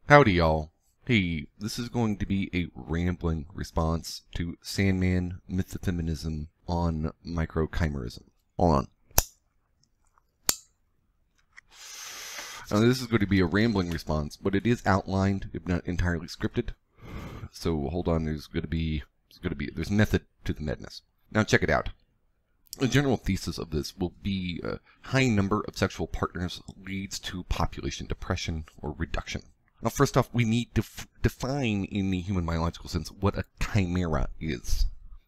Howdy, y'all. Hey, this is going to be a rambling response to Sandman, MythOfFeminism on Chimerism. Hold on. Now, this is going to be a rambling response, but it is outlined, if not entirely scripted. So hold on, there's method to the madness. Now check it out. The general thesis of this will be a high number of sexual partners leads to population depression or reduction. Now, first off, we need to define in the human biological sense what a chimera is.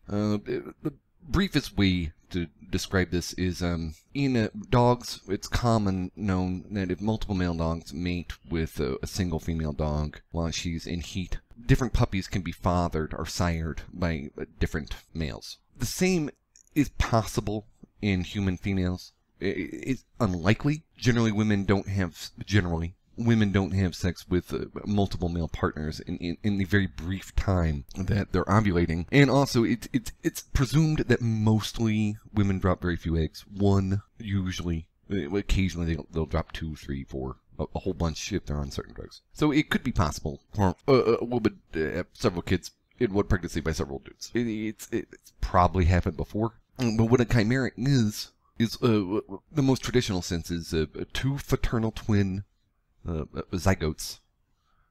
The briefest way to describe this is in dogs, it's common known that if multiple male dogs mate with a single female dog while she's in heat, different puppies can be fathered or sired by different males. The same is possible in human females. It's unlikely. Generally, women don't have sex with multiple male partners in the very brief time that they're ovulating. And also, it's presumed that mostly women drop very few eggs. One, usually. Occasionally, they'll drop 2, 3, 4. A whole bunch if they're on certain drugs. So it could be possible for a woman to have several kids in one pregnancy by several dudes. It's probably happened before. But what a chimera is the most traditional sense is two fraternal twin zygotes.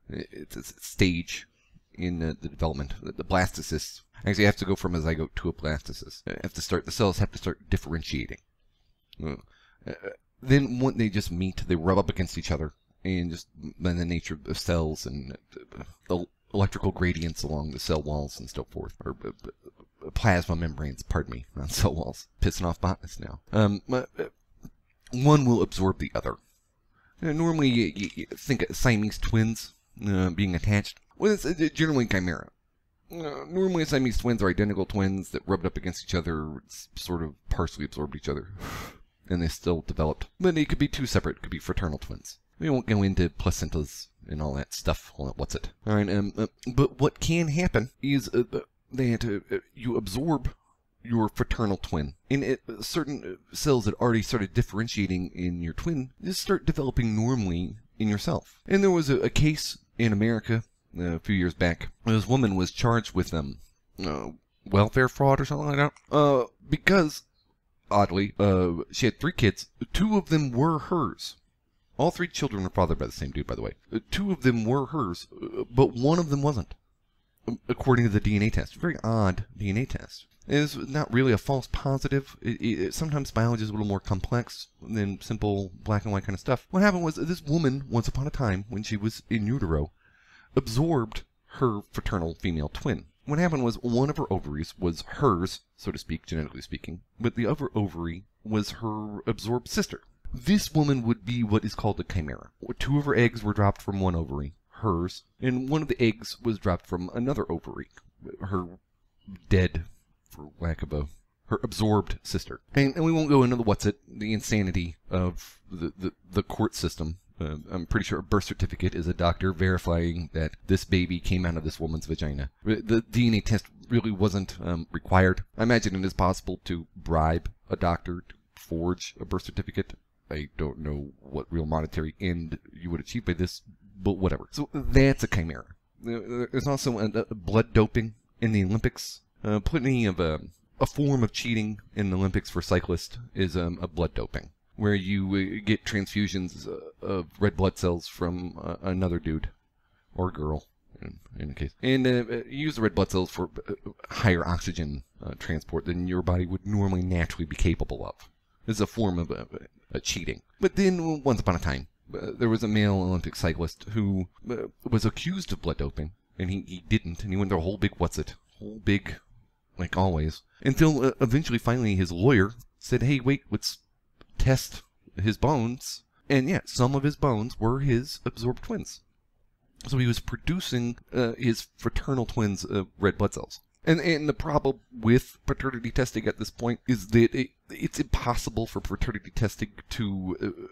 It's a stage in the development. The blastocysts actually have to go from a zygote to a blastocyst. The cells have to start differentiating. Then when they just meet, they rub up against each other, and just by the nature of the cells and the electrical gradients along the cell walls and so forth, or plasma membranes, pardon me, not cell walls. Pissing off botanists now. One will absorb the other. Normally, you think of Siamese twins being attached. Well, it's generally chimera. Normally, Siamese twins are identical twins that rubbed up against each other, sort of partially absorbed each other, and they still developed. But they could be two separate, could be fraternal twins. We won't go into placentas and all that stuff. What's it? All right. But what can happen is that you absorb your fraternal twin. And certain cells that already started differentiating in your twin just start developing normally in yourself. And there was a case in America a few years back. This woman was charged with welfare fraud or something like that. Because, oddly, she had 3 kids. 2 of them were hers. All 3 children were fathered by the same dude, by the way. 2 of them were hers, but 1 of them wasn't, according to the DNA test. Very odd DNA test. It's not really a false positive. Sometimes biology is a little more complex than simple black and white kind of stuff. What happened was this woman, once upon a time, when she was in utero, absorbed her fraternal female twin. What happened was one of her ovaries was hers, so to speak, genetically speaking, but the other ovary was her absorbed sister. This woman would be what is called a chimera. 2 of her eggs were dropped from one ovary, hers, and 1 of the eggs was dropped from another ovary, her dead, for lack of her absorbed sister. And we won't go into the insanity of the court system. I'm pretty sure a birth certificate is a doctor verifying that this baby came out of this woman's vagina. The DNA test really wasn't required. I imagine it is possible to bribe a doctor to forge a birth certificate. I don't know what real monetary end you would achieve by this, but whatever. So that's a chimera. There's also blood doping in the Olympics. Plenty of a form of cheating in the Olympics for cyclists is a blood doping, where you get transfusions of red blood cells from another dude or girl, in the case, and use the red blood cells for higher oxygen transport than your body would normally naturally be capable of. This is a form of cheating. But then, once upon a time, there was a male Olympic cyclist who was accused of blood doping, and he didn't, and he went through a whole big, like always, until eventually, finally, his lawyer said, hey, wait, let's test his bones. And yeah, some of his bones were his absorbed twins. So he was producing his fraternal twins' red blood cells. And the problem with paternity testing at this point is that it's impossible for paternity testing to,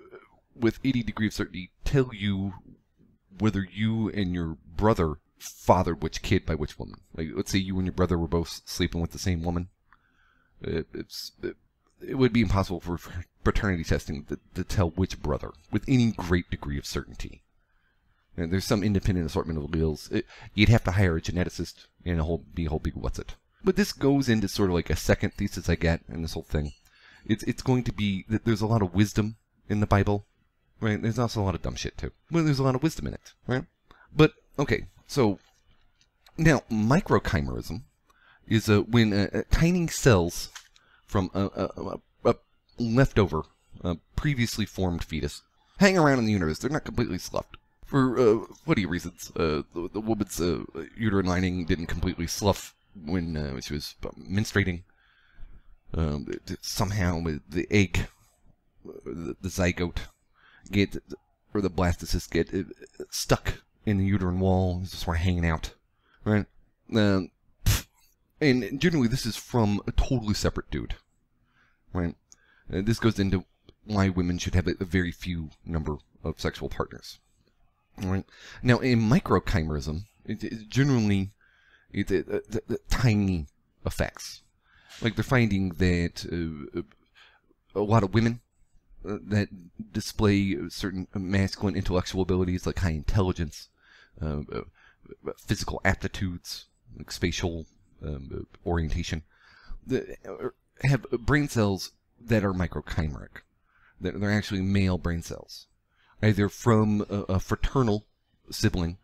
with 80 degree of certainty, tell you whether you and your brother fathered which kid by which woman. Like, let's say you and your brother were both sleeping with the same woman. It would be impossible for paternity testing to tell which brother with any great degree of certainty. And there's some independent assortment of alleles. You'd have to hire a geneticist and be a whole big what's it. But this goes into sort of like a second thesis I get in this whole thing. It's going to be that there's a lot of wisdom in the Bible, right? There's also a lot of dumb shit too. But there's a lot of wisdom in it, right? But, okay, so now microchimerism is when tiny cells from a leftover, previously formed fetus hang around in the uterus. They're not completely sloughed. For bloody reasons. The woman's uterine lining didn't completely slough when she was menstruating. Somehow the egg, the zygote, or the blastocyst get stuck in the uterine wall, just sort of hanging out, right? And generally this is from a totally separate dude, right? This goes into why women should have a very few number of sexual partners. Right. Now, in microchimerism, it's generally tiny effects. Like they're finding that a lot of women that display certain masculine intellectual abilities, like high intelligence, physical aptitudes, like spatial orientation, have brain cells that are microchimeric. They're actually male brain cells, either from a fraternal sibling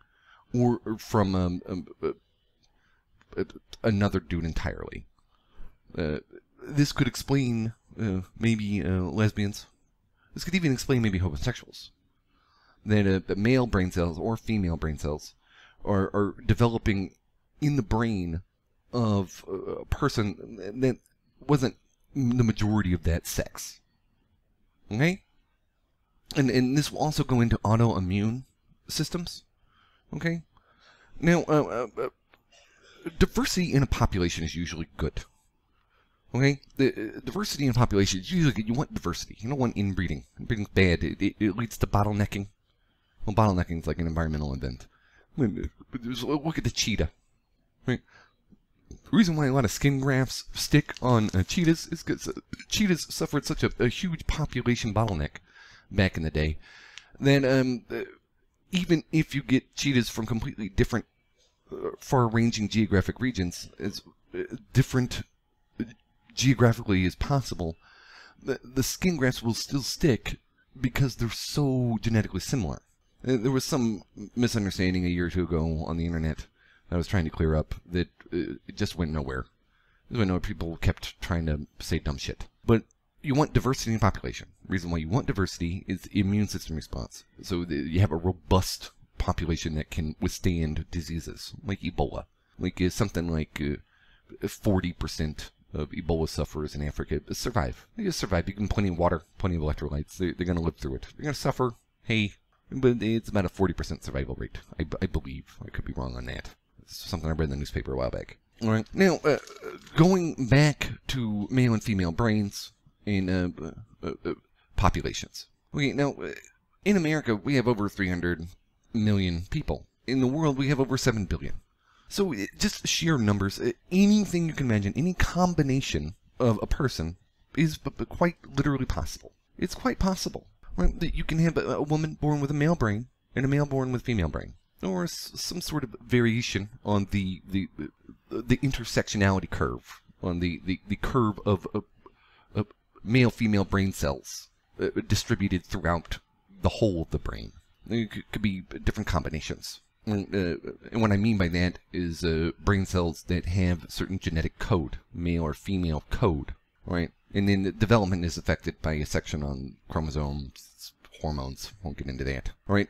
or from another dude entirely. This could explain maybe lesbians. This could even explain maybe homosexuals. That male brain cells or female brain cells are developing in the brain of a person that wasn't the majority of that sex. Okay? And this will also go into autoimmune systems. Okay? Now, diversity in a population is usually good. Okay? The diversity in a population is usually good. You want diversity. You don't want inbreeding. Inbreeding's bad. It leads to bottlenecking. Well, bottlenecking is like an environmental event. Look at the cheetah. Right? The reason why a lot of skin grafts stick on cheetahs is because cheetahs suffered such a huge population bottleneck back in the day that even if you get cheetahs from completely different, far-ranging geographic regions, as different geographically as possible, the skin grafts will still stick because they're so genetically similar. There was some misunderstanding a year or two ago on the internet I was trying to clear up that it just went nowhere. People kept trying to say dumb shit. But you want diversity in the population. The reason why you want diversity is the immune system response. So you have a robust population that can withstand diseases, like Ebola. Like something like 40% of Ebola sufferers in Africa survive. They just survive. You give them plenty of water, plenty of electrolytes. They're going to live through it. They're going to suffer. Hey, but it's about a 40% survival rate. I believe. I could be wrong on that. It's something I read in the newspaper a while back. All right. Now, going back to male and female brains in populations. Okay, now, in America, we have over 300 million people. In the world, we have over 7 billion. So, just sheer numbers, anything you can imagine, any combination of a person is quite literally possible. It's quite possible. Right? That you can have a woman born with a male brain and a male born with a female brain. Or some sort of variation on the intersectionality curve, on the curve of male-female brain cells distributed throughout the whole of the brain. It could be different combinations. And what I mean by that is brain cells that have certain genetic code, male or female code, right? And then the development is affected by a section on chromosomes, hormones. Won't get into that, all right?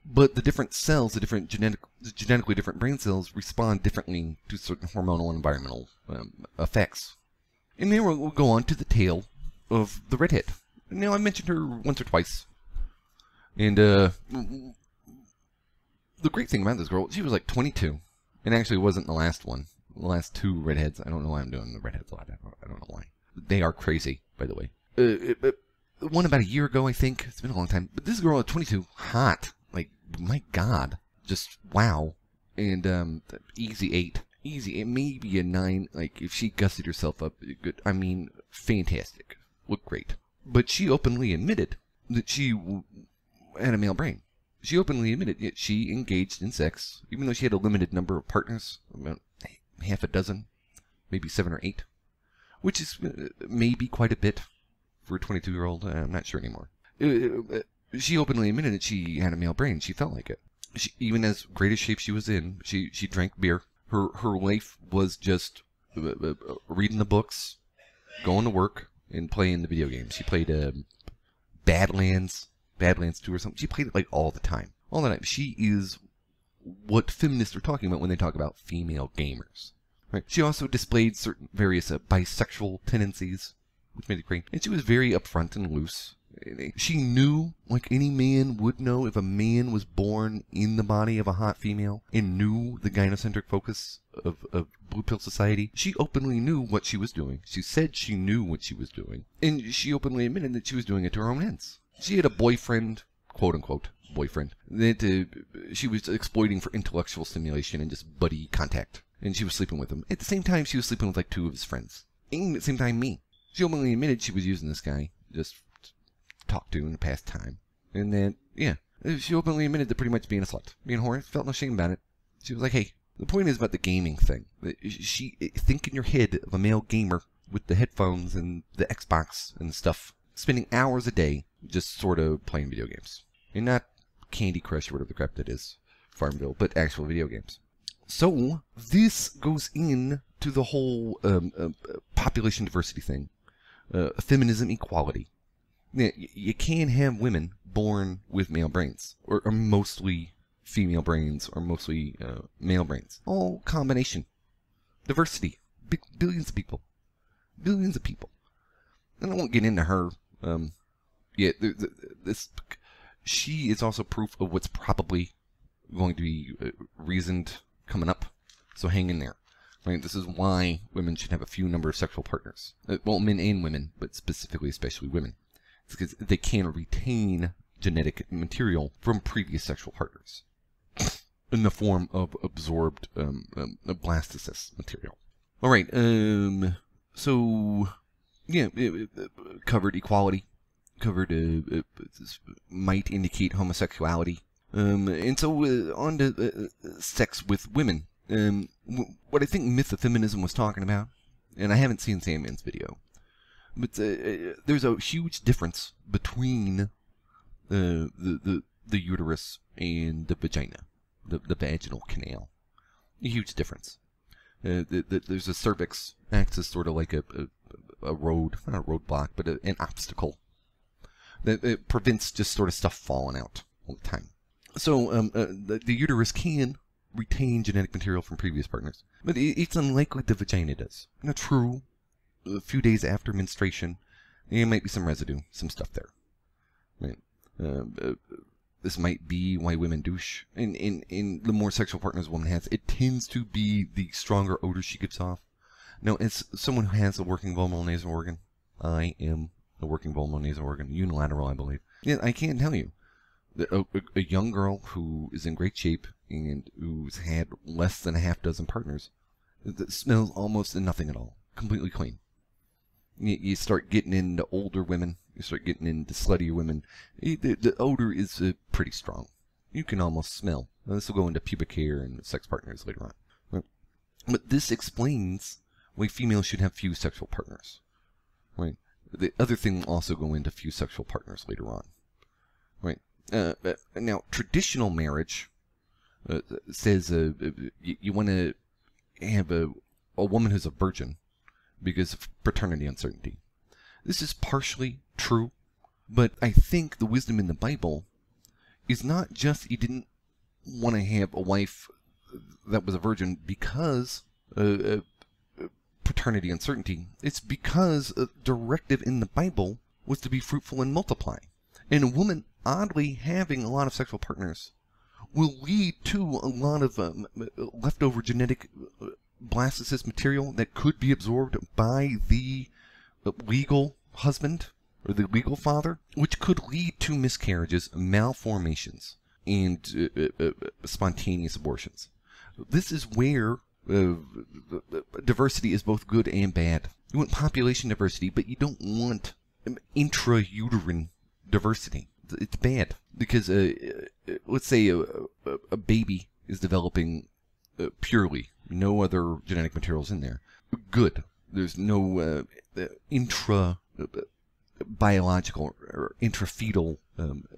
But the different cells, the different genetically different brain cells respond differently to certain hormonal and environmental effects. And then we'll go on to the tale of the redhead. Now, I mentioned her once or twice. And the great thing about this girl, she was like 22. And actually wasn't the last one. The last two redheads. I don't know why I'm doing the redheads a lot. I don't know why. They are crazy, by the way. One about a year ago, I think. It's been a long time. But this girl at 22, hot. Like, my God. Just, wow. And, easy 8. Easy 8. Maybe a 9. Like, if she gussied herself up, good. I mean, fantastic. Looked great. But she openly admitted that she had a male brain. she openly admitted she engaged in sex, even though she had a limited number of partners, about half a dozen, maybe 7 or 8, which is maybe quite a bit for a 22-year-old. I'm not sure anymore. She openly admitted that she had a male brain. She felt like it. Even as great a shape she was in, she drank beer. Her life was just reading the books, going to work, and playing the video games. She played Badlands 2 or something. She played it like all the time. All the time. She is what feminists are talking about when they talk about female gamers. Right? She also displayed certain various bisexual tendencies, which made it great. And she was very upfront and loose. She knew, like any man would know, if a man was born in the body of a hot female and knew the gynocentric focus of Blue Pill Society. She openly knew what she was doing. She said she knew what she was doing. And she openly admitted that she was doing it to her own ends. She had a boyfriend, quote-unquote boyfriend, that she was exploiting for intellectual stimulation and just buddy contact. And she was sleeping with him. At the same time, she was sleeping with like 2 of his friends. And at the same time, me. She openly admitted she was using this guy just talk to in the past time. And then, yeah, she openly admitted to pretty much being a slut. Being a whore, felt no shame about it. She was like, hey, the point is about the gaming thing. Think in your head of a male gamer with the headphones and the Xbox and stuff, spending hours a day just sort of playing video games. And not Candy Crush or whatever the crap that is, Farmville, but actual video games. So, this goes in to the whole population diversity thing. Feminism equality. You can have women born with male brains, or mostly female brains, or mostly male brains. All combination. Diversity. Billions of people. Billions of people. And I won't get into her. She is also proof of what's probably going to be reasoned coming up. So hang in there. Right? This is why women should have a few number of sexual partners. Well, men and women, but specifically, especially women. It's because they can retain genetic material from previous sexual partners in the form of absorbed blastocyst material. All right. So, yeah, it covered equality. Covered might indicate homosexuality. And so on to sex with women. What I think MythOfFeminism was talking about, and I haven't seen Sandman's video, but there's a huge difference between the uterus and the vagina, the vaginal canal. A huge difference. There's a cervix acts as sort of like a road, not a roadblock, but an obstacle that it prevents just sort of stuff falling out all the time. So the uterus can retain genetic material from previous partners, but it's unlikely the vagina does. Now, true, a few days after menstruation, there might be some residue, some stuff there. Right? This might be why women douche. And the more sexual partners a woman has, it tends to be the stronger odor she gives off. Now, as someone who has a working vulval nasal organ, I am a working vulval nasal organ, unilateral, I believe. Yeah, I can't tell you. A young girl who is in great shape and who's had less than a half dozen partners that smells almost nothing at all. Completely clean. You start getting into older women. You start getting into sluttier women. The odor is pretty strong. You can almost smell. Now, this will go into pubic hair and sex partners later on. Right? But this explains why females should have few sexual partners. Right? The other thing will also go into few sexual partners later on. Right? Now, traditional marriage says you want to have a woman who's a virgin because of paternity uncertainty. This is partially true, but I think the wisdom in the Bible is not just you didn't want to have a wife that was a virgin because paternity uncertainty. It's because a directive in the Bible was to be fruitful and multiply. And a woman, oddly, having a lot of sexual partners will lead to a lot of leftover genetic blastocyst material that could be absorbed by the legal husband or the legal father, which could lead to miscarriages, malformations, and spontaneous abortions. This is where diversity is both good and bad. You want population diversity, but you don't want intrauterine diversity. It's bad because let's say a baby is developing purely, no other genetic materials in there. Good. There's no intra-biological or intrafetal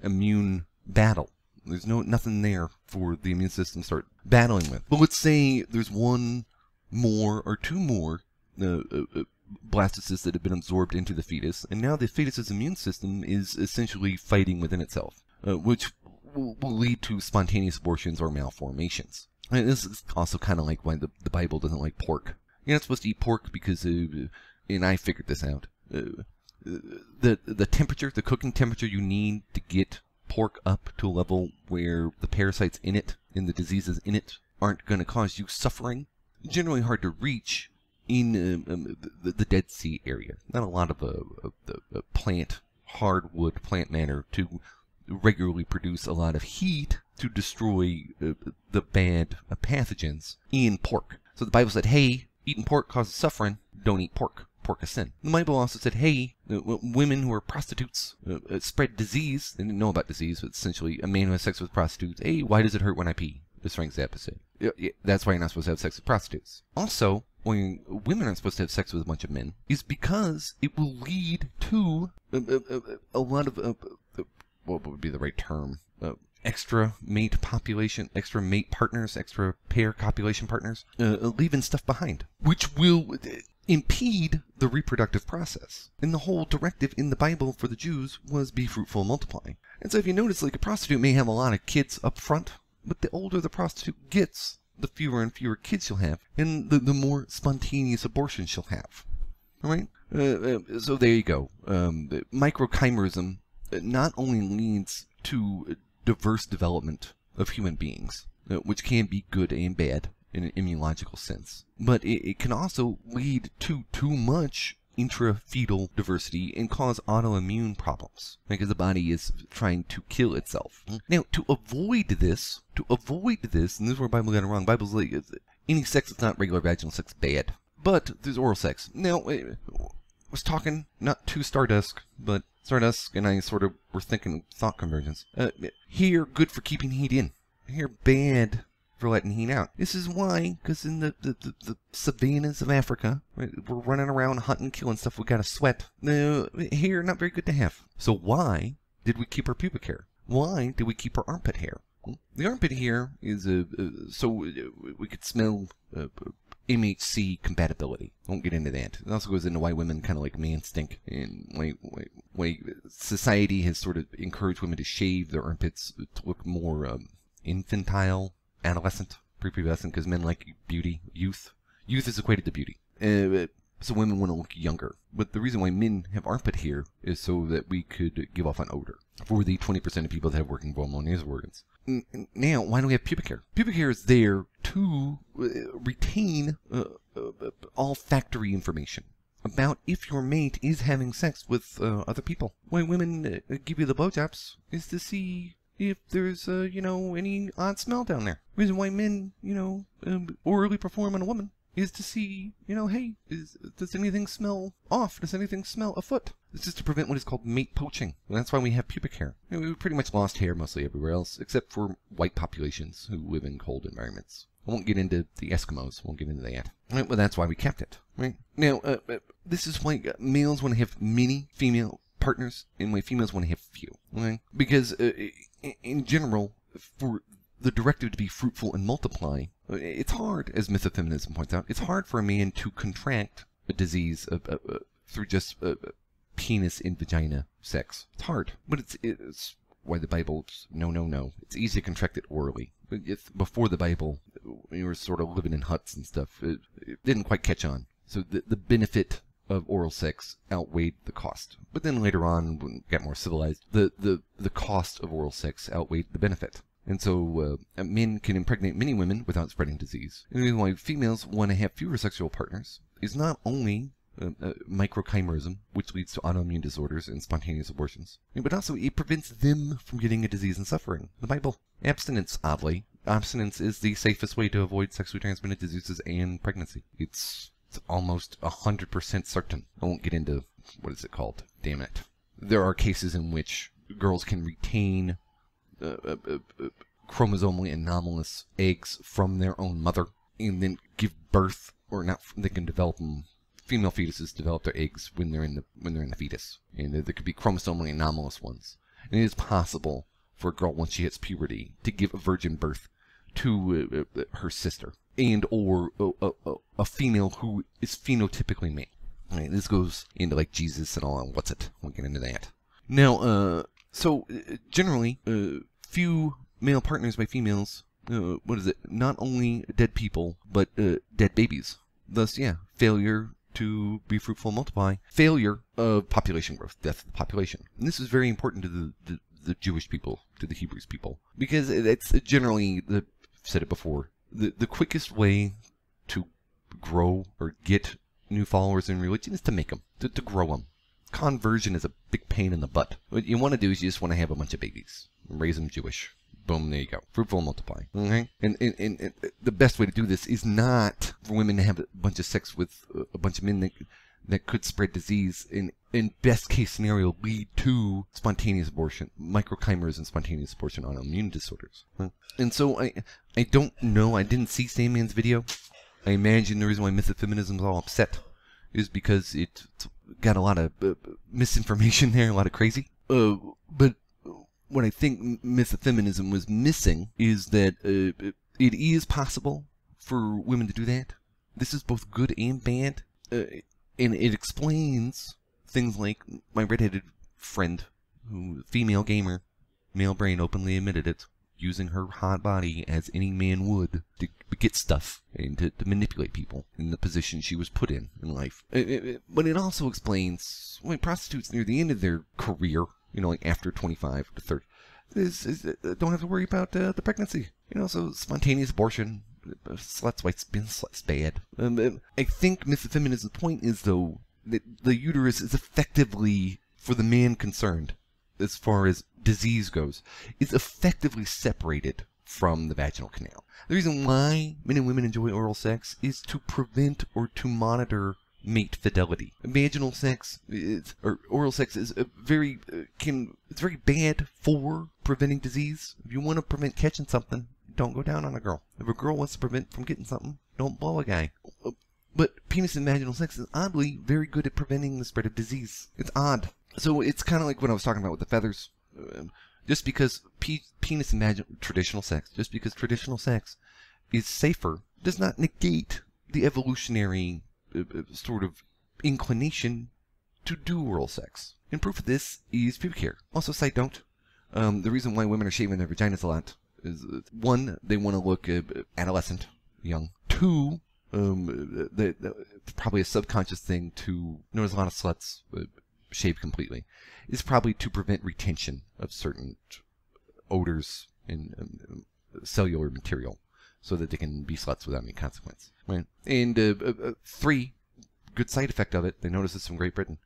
immune battle. There's nothing there for the immune system to start battling with. But let's say there's one more or two more blastocysts that have been absorbed into the fetus, and now the fetus's immune system is essentially fighting within itself, which will lead to spontaneous abortions or malformations. And this is also kind of like why the Bible doesn't like pork. You're not supposed to eat pork because, and I figured this out, the temperature, the cooking temperature you need to get pork up to a level where the parasites in it and the diseases in it aren't going to cause you suffering, generally hard to reach in the Dead Sea area. Not a lot of hardwood plant matter to regularly produce a lot of heat to destroy the bad pathogens in pork. So the Bible said, hey, eating pork causes suffering, don't eat pork. Pork is sin. The Bible also said, hey, women who are prostitutes spread disease. They didn't know about disease, but essentially a man who has sex with prostitutes, hey, why does it hurt when I pee? This Frank's episode. That's why you're not supposed to have sex with prostitutes. Also, when women aren't supposed to have sex with a bunch of men, is because it will lead to a lot of, what would be the right term? Extra mate population, extra mate partners, extra pair copulation partners, leaving stuff behind, which will impede the reproductive process. And the whole directive in the Bible for the Jews was be fruitful and multiply. And so if you notice, like, a prostitute may have a lot of kids up front, but the older the prostitute gets, the fewer and fewer kids she'll have, and the more spontaneous abortions she'll have. All right? So there you go. Microchimerism not only leads to diverse development of human beings, which can be good and bad in an immunological sense, but it can also lead to too much intrafetal diversity and cause autoimmune problems, because the body is trying to kill itself. Now, to avoid this, and this is where Bible got it wrong. Bible's like, any sex that's not regular vaginal sex bad, but there's oral sex. Now, I was talking not to Stardust, but Stardust and I sort of were thinking thought convergence. Here, good for keeping heat in. Here, bad for letting heat out. This is why, because in the savannas of Africa, right, we're running around hunting, killing stuff, we gotta sweat. Here, not very good to have. So why did we keep our pubic hair? Why did we keep our armpit hair? The armpit hair is so we could smell MHC compatibility. Won't get into that. It also goes into why women kind of like man stink, and why society has sort of encouraged women to shave their armpits to look more infantile, adolescent, prepubescent, because men like beauty, youth. Youth is equated to beauty. So women want to look younger. But the reason why men have armpit hair is so that we could give off an odor for the 20% of people that have working vocal nasal organs. Now, why do we have pubic hair? Pubic hair is there to retain olfactory information about if your mate is having sex with other people. Why women give you the blowjobs is to see if there's, any odd smell down there. Reason why men, orally perform on a woman is to see, hey, does anything smell off? Does anything smell afoot? This is to prevent what is called mate poaching. And that's why we have pubic hair. We pretty much lost hair mostly everywhere else, except for white populations who live in cold environments. I won't get into the Eskimos. Won't get into that. Right, well, that's why we kept it. Right? Now, this is why males want to have many female partners, and why females want to have few. Okay? Because, in general, for the directive to be fruitful and multiply, it's hard, as MythOfFeminism points out, it's hard for a man to contract a disease through just penis in vagina sex. It's hard, but it's why the Bible, no. It's easy to contract it orally. But before the Bible, we were sort of living in huts and stuff. It didn't quite catch on. So the benefit of oral sex outweighed the cost. But then later on, when we got more civilized, the cost of oral sex outweighed the benefit. And so men can impregnate many women without spreading disease. And the reason why females want to have fewer sexual partners is not only microchimerism, which leads to autoimmune disorders and spontaneous abortions, but also it prevents them from getting a disease and suffering. The Bible. Abstinence, oddly. Abstinence is the safest way to avoid sexually transmitted diseases and pregnancy. It's almost 100% certain. I won't get into, what is it called? Damn it. There are cases in which girls can retain chromosomally anomalous eggs from their own mother, and then give birth, or not, they can develop them. Female fetuses develop their eggs when they're in the fetus, and there could be chromosomally anomalous ones. And it is possible for a girl, once she hits puberty, to give a virgin birth to her sister, and or a female who is phenotypically male. Right, this goes into like Jesus and all, and what's it? We'll get into that. Now, generally, few male partners by females, what is it? Not only dead people, but dead babies. Thus, yeah, failure to be fruitful and multiply. Failure of population growth, death of the population. And this is very important to the Jewish people, to the Hebrews people, because it's generally, I've said it before, the quickest way to grow or get new followers in religion is to make them, to grow them. Conversion is a big pain in the butt. What you want to do is you just want to have a bunch of babies, raise them Jewish. Boom, there you go. Fruitful and multiply. Okay? And the best way to do this is not for women to have a bunch of sex with a bunch of men that could spread disease, and in best case scenario lead to spontaneous abortion, microchimerism and spontaneous abortion, autoimmune disorders. And so I don't know, I didn't see Sandman's video. I imagine the reason why MythOfFeminism is all upset is because it's got a lot of misinformation there, a lot of crazy. But what I think MythOfFeminism was missing is that it is possible for women to do that. This is both good and bad. And it explains things like my redheaded friend, who female gamer, male brain, openly admitted it, using her hot body as any man would to get stuff and to manipulate people in the position she was put in life. But it also explains when prostitutes near the end of their career, you know, like after 25 to 30, don't have to worry about the pregnancy. You know, so spontaneous abortion, sluts, white spin, sluts bad. I think MythOfFeminism's point is, though, that the uterus is effectively, for the man concerned, as far as disease goes, is effectively separated from the vaginal canal. The reason why men and women enjoy oral sex is to prevent or to monitor mate fidelity. Vaginal sex or oral sex is very bad for preventing disease. If you want to prevent catching something, don't go down on a girl. If a girl wants to prevent from getting something, don't blow a guy. But penis and vaginal sex is oddly very good at preventing the spread of disease. It's odd. So it's kind of like what I was talking about with the feathers. Just because penis and vaginal traditional sex is safer does not negate the evolutionary sort of inclination to do oral sex. And proof of this is pubic hair. Also, side note, the reason why women are shaving their vaginas a lot is, one, they want to look adolescent, young. Two, probably a subconscious thing to, there's a lot of sluts shave completely, is probably to prevent retention of certain odors and cellular material, so that they can be sluts without any consequence. Right? And three, good side effect of it, they notice this from Great Britain.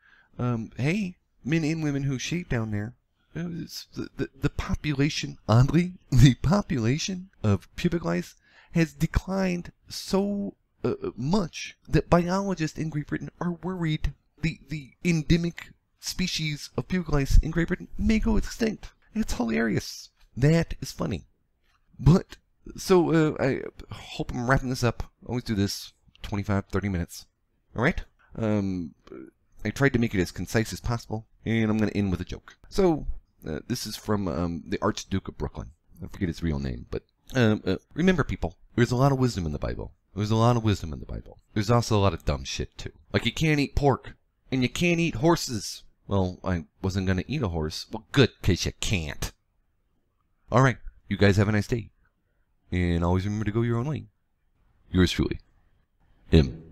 Hey, men and women who shave down there, the population, oddly, the population of pubic lice has declined so much that biologists in Great Britain are worried the endemic species of pubic lice in Great Britain may go extinct. It's hilarious. That is funny. But, so, I hope I'm wrapping this up. I always do this 25-30 minutes. Alright? I tried to make it as concise as possible, and I'm going to end with a joke. So, this is from the Archduke of Brooklyn. I forget his real name, but remember, people, there's a lot of wisdom in the Bible. There's a lot of wisdom in the Bible. There's also a lot of dumb shit, too. Like, you can't eat pork, and you can't eat horses. Well, I wasn't going to eat a horse. Well, good, because you can't. Alright, you guys have a nice day. And always remember to go your own way. Yours truly, M.